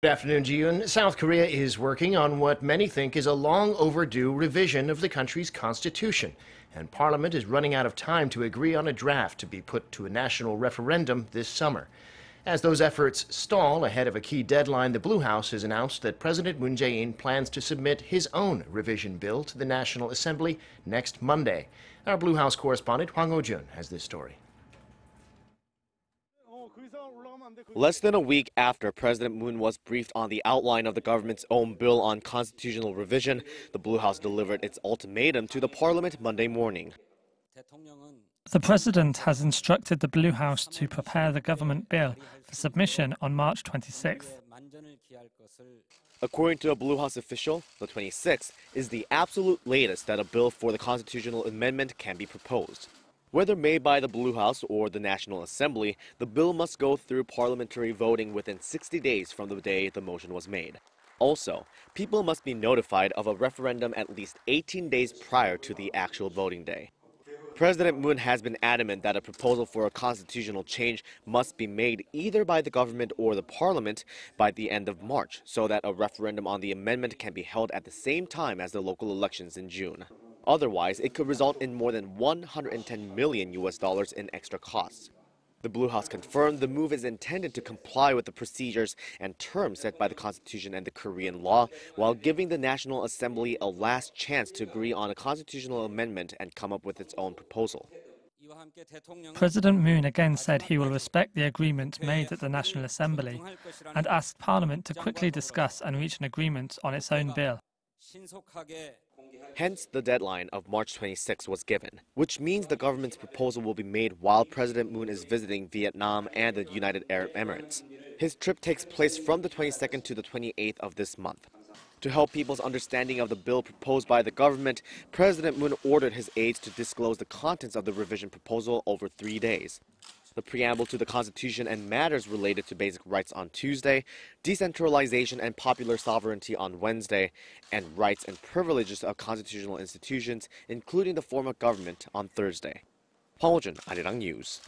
Good afternoon, Ji-yoon. South Korea is working on what many think is a long overdue revision of the country's constitution. And Parliament is running out of time to agree on a draft to be put to a national referendum this summer. As those efforts stall ahead of a key deadline, the Blue House has announced that President Moon Jae-in plans to submit his own revision bill to the National Assembly next Monday. Our Blue House correspondent Hwang Hojun has this story. Less than a week after President Moon was briefed on the outline of the government's own bill on constitutional revision, the Blue House delivered its ultimatum to the parliament Monday morning. The president has instructed the Blue House to prepare the government bill for submission on March 26th. According to a Blue House official, the 26th is the absolute latest that a bill for the constitutional amendment can be proposed. Whether made by the Blue House or the National Assembly, the bill must go through parliamentary voting within 60 days from the day the motion was made. Also, people must be notified of a referendum at least 18 days prior to the actual voting day. President Moon has been adamant that a proposal for a constitutional change must be made either by the government or the parliament by the end of March, so that a referendum on the amendment can be held at the same time as the local elections in June. Otherwise, it could result in more than $110 million in extra costs. The Blue House confirmed the move is intended to comply with the procedures and terms set by the Constitution and the Korean law, while giving the National Assembly a last chance to agree on a constitutional amendment and come up with its own proposal. President Moon again said he will respect the agreement made at the National Assembly and asked Parliament to quickly discuss and reach an agreement on its own bill. Hence, the deadline of March 26 was given, which means the government's proposal will be made while President Moon is visiting Vietnam and the United Arab Emirates. His trip takes place from the 22nd to the 28th of this month. To help people's understanding of the bill proposed by the government, President Moon ordered his aides to disclose the contents of the revision proposal over 3 days. The preamble to the Constitution and matters related to basic rights on Tuesday, decentralization and popular sovereignty on Wednesday, and rights and privileges of constitutional institutions, including the form of government, on Thursday. Hwang Hojun, Arirang News.